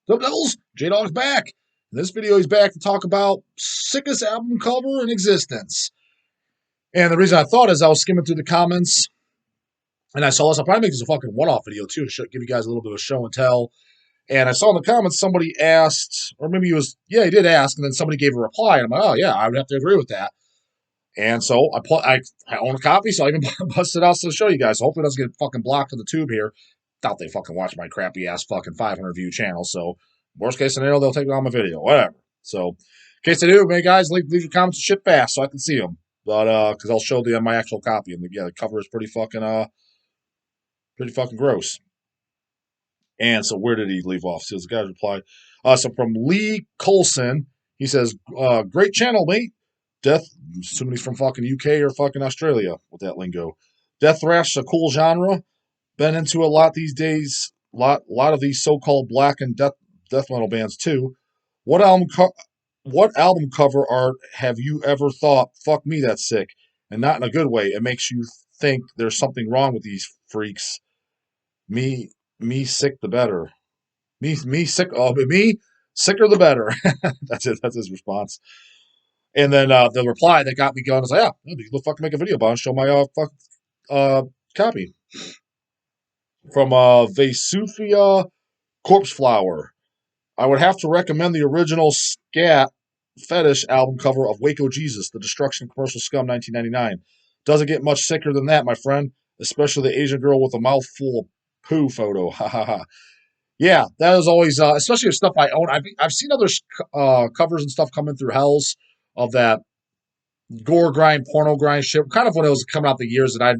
Dub Devils, J-Dog's back. In this video, he's back to talk about sickest album cover in existence. And the reason I thought is I was skimming through the comments, and I saw this. I'll probably make this a fucking one-off video, too, to give you guys a little bit of show and tell. And I saw in the comments somebody asked, or maybe he was, yeah, he did ask, and then somebody gave a reply. And I'm like, oh, yeah, I would have to agree with that. And so I own a copy, so I even busted out to show you guys. So hopefully it doesn't get fucking blocked on the tube here. Doubt they fucking watch my crappy ass fucking 500 view channel. So worst case scenario, they'll take it on my video, whatever. So in case they do, man, guys, leave your comments and shit fast so I can see them. But because I'll show them my actual copy, and the cover is pretty fucking gross. And so where did he leave off? So the guy replied, so from Lee Colson, he says, great channel, mate. Death, assuming he's from fucking UK or fucking Australia with that lingo. Death thrash is a cool genre. Been into a lot these days. Lot of these so-called black and death metal bands too. What album cover art have you ever thought, fuck me, that's sick? And not in a good way. It makes you think there's something wrong with these freaks. Me sick the better. Me sick. Oh, but me sicker the better. That's it. That's his response. And then the reply that got me going is like, yeah, you can fucking make a video about it and show my copy. From Vesufia Corpse Flower. I would have to recommend the original Scat Fetish album cover of Waco Jesus, The Destruction Commercial Scum 1999. Doesn't get much sicker than that, my friend. Especially the Asian girl with a mouthful of poo photo. Ha ha ha. Yeah, that is always, especially if stuff I own. I've seen other covers and stuff coming through Hells of that gore grind, porno grind shit. Kind of when it was coming out the years that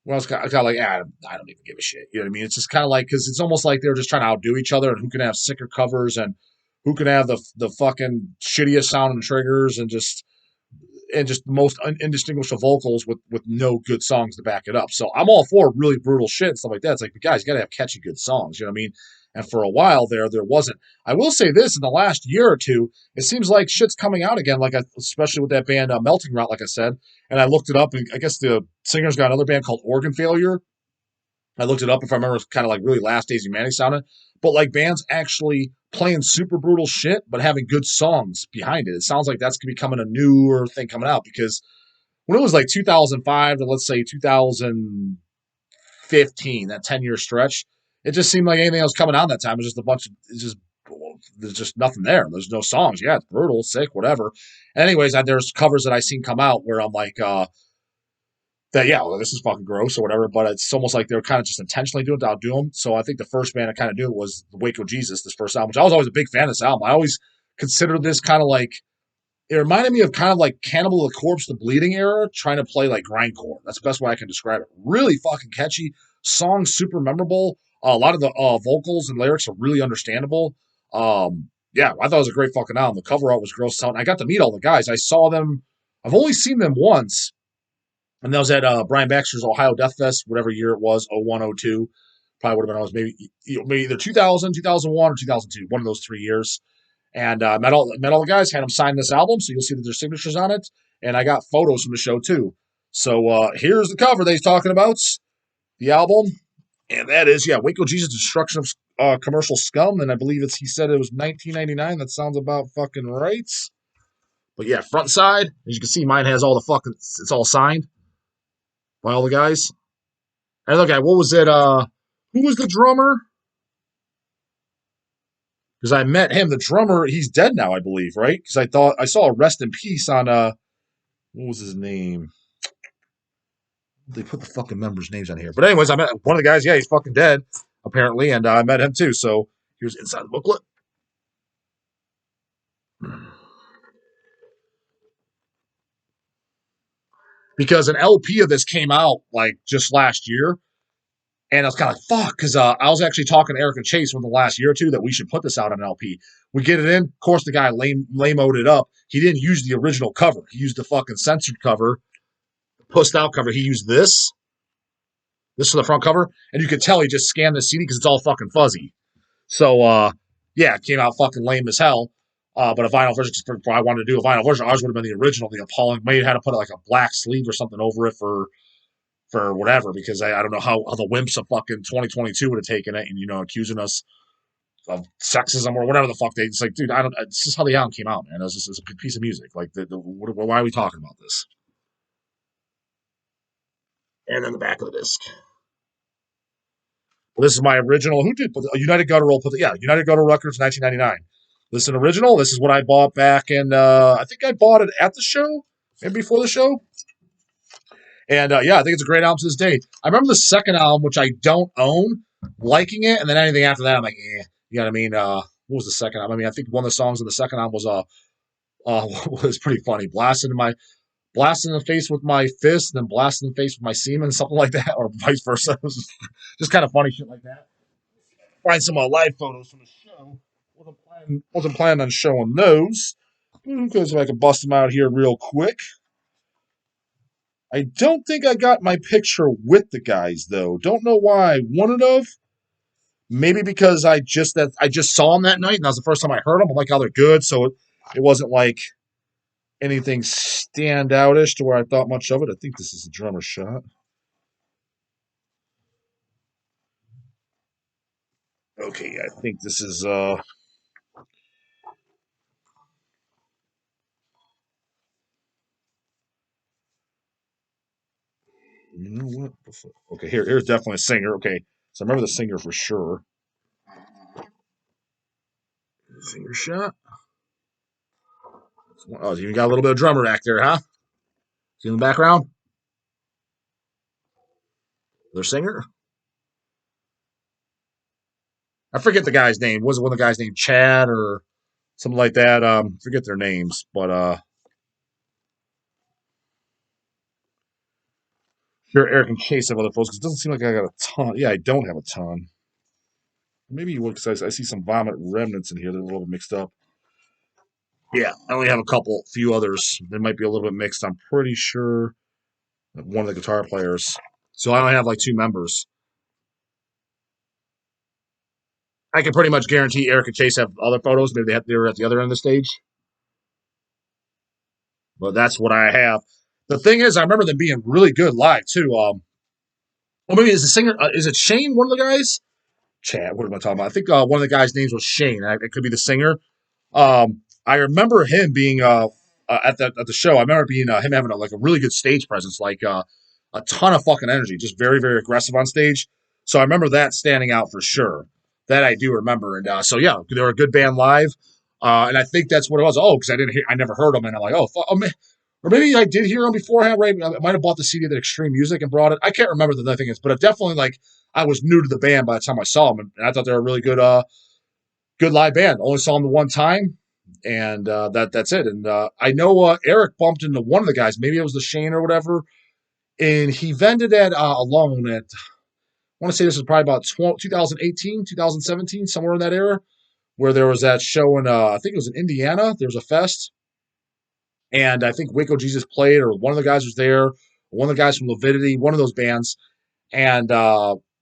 when I was kind of like, I don't even give a shit. You know what I mean? It's just kind of like, because it's almost like they're just trying to outdo each other and who can have sicker covers and who can have the fucking shittiest sounding triggers and just most indistinguishable vocals with no good songs to back it up. So I'm all for really brutal shit and stuff like that. It's like, but guys, you got to have catchy good songs. You know what I mean? And for a while there wasn't. I will say this, in the last year or two, it seems like shit's coming out again, like especially with that band Melting Rot, like I said. And I looked it up, and I guess the singer's got another band called Organ Failure. I looked it up, if I remember, it's kind of like really Last Days Humanity sounded. But like bands actually playing super brutal shit, but having good songs behind it. It sounds like that's becoming a newer thing coming out, because when it was like 2005 to, let's say, 2015, that 10-year stretch, it just seemed like anything else coming out that time was just a bunch of, there's just nothing there. There's no songs. Yeah, it's brutal, sick, whatever. Anyways, there's covers that I seen come out where I'm like, well, this is fucking gross or whatever, but it's almost like they're kind of just intentionally doing it to outdo them. So I think the first band I kind of knew was Waco Jesus, this first album, which I was always a big fan of this album. I always considered this kind of like, it reminded me of kind of like Cannibal the Corpse, the Bleeding era, trying to play like grindcore. That's the best way I can describe it. Really fucking catchy. Songs super memorable. A lot of the vocals and lyrics are really understandable. Yeah, I thought it was a great fucking album. The cover art was gross out. I got to meet all the guys. I saw them. I've only seen them once. And that was at Brian Baxter's Ohio Death Fest, whatever year it was, 01, 02. Probably would have been, I was maybe either 2000, 2001, or 2002, one of those 3 years. And met all the guys, had them sign this album, so you'll see that there's signatures on it. And I got photos from the show, too. So here's the cover that he's talking about, the album. And that is, Waco Jesus, Destruction of Commercial Scum. And I believe he said it was 1999. That sounds about fucking right. But yeah, front side, as you can see, mine has all the fucking, it's all signed by all the guys. And look at, what was it? Who was the drummer? Because I met him. The drummer, he's dead now, I believe, right? Because I saw a rest in peace on, what was his name? They put the fucking members' names on here. But anyways, I met one of the guys. Yeah, he's fucking dead, apparently. And I met him too. So here's inside the booklet. Because an LP of this came out like just last year. And I was kind of like, fuck, because I was actually talking to Eric and Chase from the last year or two that we should put this out on an LP. We get it in. Of course, the guy lame-o'd it up. He didn't use the original cover. He used the fucking censored cover, pushed out cover. He used this. This is the front cover. And you could tell he just scanned the CD because it's all fucking fuzzy. So, it came out fucking lame as hell. But a vinyl version, if I wanted to do a vinyl version, ours would have been the original, the appalling. Maybe had to put like a black sleeve or something over it for whatever, because I don't know how the wimps of fucking 2022 would have taken it and, accusing us sexism or whatever the fuck they. It's like, dude, I don't. It's just how the album came out, man. It's a piece of music. Like, why are we talking about this? And then the back of the disc. Well, this is my original. Who did put United Guttural? United Guttural Records, 1999. This is an original. This is what I bought back in. I think I bought it at the show, maybe before the show. And I think it's a great album to this day. I remember the second album, which I don't own, liking it, and then anything after that, I'm like, eh. You know what I mean? What was the second album? I mean, I think one of the songs of the second album was was pretty funny. Blasting in the face with my fist, and then blasting in the face with my semen, something like that, or vice versa. It was just kind of funny shit like that. Find some live photos from the show. Wasn't planning on showing those. Because if I can bust them out here real quick. I don't think I got my picture with the guys though. Don't know why I wanted of. Maybe because I just saw them that night, and that was the first time I heard them. I'm like, oh, they're good, so it wasn't like anything standoutish to where I thought much of it. I think this is a drummer shot. Okay, I think this is you know what? Okay, here's definitely a singer. Okay, so I remember the singer for sure. Singer shot. Oh, you got a little bit of drummer act there, huh? See in the background? Their singer? I forget the guy's name. Was it one of the guys named Chad or something like that? Forget their names, but sure, Eric and Chase have other photos because it doesn't seem like I got a ton. Yeah, I don't have a ton. Maybe you would because I see some vomit remnants in here. They're a little bit mixed up. Yeah, I only have a few others. They might be a little bit mixed. I'm pretty sure one of the guitar players. So I only have like two members. I can pretty much guarantee Eric and Chase have other photos. Maybe they were at the other end of the stage. But that's what I have. The thing is, I remember them being really good live too. Or maybe is the singer? Is it Shane? One of the guys? Chad. What am I talking about? I think one of the guys' names was Shane. It could be the singer. I remember him being at the show. I remember being him having a really good stage presence, like a ton of fucking energy, just very very aggressive on stage. So I remember that standing out for sure. That I do remember, and so yeah, they were a good band live, and I think that's what it was. Oh, because I never heard them, and I'm like, oh man. Or maybe I did hear them beforehand, right? I might have bought the CD of the Extreme Music and brought it. I can't remember the thing is, but it definitely I was new to the band by the time I saw them, and I thought they were a really good live band. Only saw them the one time, and that's it. And I know Eric bumped into one of the guys. Maybe it was the Shane or whatever, and he vended at Alone at. I want to say this was probably about 2018, 2017, somewhere in that era, where there was that show in I think it was in Indiana. There was a fest, and I think Waco Jesus played, or one of the guys was there. One of the guys from Lividity, one of those bands, and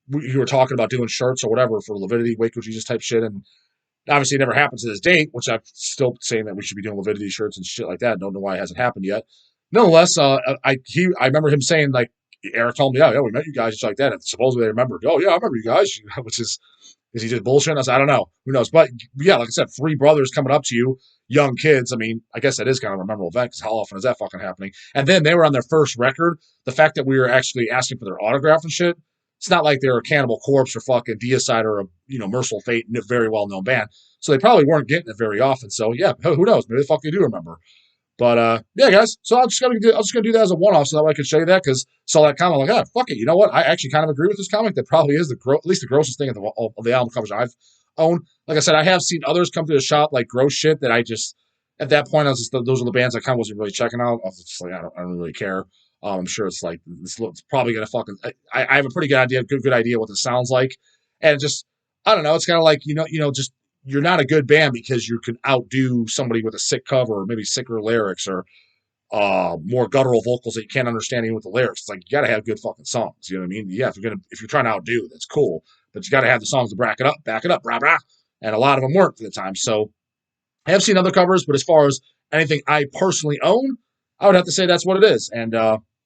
we were talking about doing shirts or whatever for Lividity, Waco Jesus type shit, and obviously it never happened to this date, which I'm still saying that we should be doing Lividity shirts and shit like that. Don't know why it hasn't happened yet. Nonetheless, I remember him saying Eric told me, yeah, we met you guys just like that, and supposedly they remembered. Oh yeah, I remember you guys, which is he just bullshitting us? I don't know. Who knows? But yeah, like I said, three brothers coming up to you, young kids. I mean, I guess that is kind of a memorable event because how often is that fucking happening? And then they were on their first record. The fact that we were actually asking for their autograph and shit, it's not like they're a Cannibal Corpse or fucking Deicide or a Merciful Fate, a very well known band. So they probably weren't getting it very often. So yeah, who knows? Maybe the fuck they do remember. But yeah, guys. So I'm just gonna do that as a one-off, so that way I can show you that because saw that comment like, fuck it. You know what? I actually kind of agree with this comic. That probably is at least the grossest thing of the album covers I've owned. Like I said, I have seen others come to the shop like gross shit that I just at that point those are the bands I kind of wasn't really checking out. I was just like I don't really care. I'm sure it's like it's probably gonna fucking. I have a pretty good idea what this sounds like, and just I don't know. It's kind of like just you're not a good band because you can outdo somebody with a sick cover or maybe sicker lyrics or more guttural vocals that you can't understand even with the lyrics. It's like you got to have good fucking songs. You know what I mean? Yeah, if you're trying to outdo, that's cool, but you got to have the songs to back it up, rah rah. And a lot of them weren't for the time. So I have seen other covers, but as far as anything I personally own, I would have to say that's what it is. And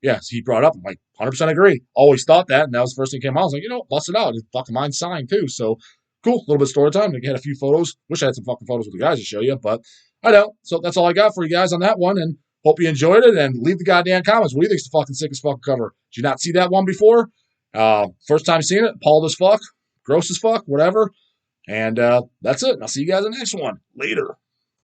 yeah, so he brought up, I'm like 100% agree. Always thought that, and that was the first thing that came out. I was like, bust it out. It's fucking mine signed too. So cool. A little bit of story time. I had a few photos. Wish I had some fucking photos with the guys to show you, but I don't. So that's all I got for you guys on that one, and hope you enjoyed it. And leave the goddamn comments. What do you think's the fucking sickest fucking cover? Did you not see that one before? First time seeing it. Appalled as fuck. Gross as fuck. Whatever. And that's it. I'll see you guys in the next one. Later.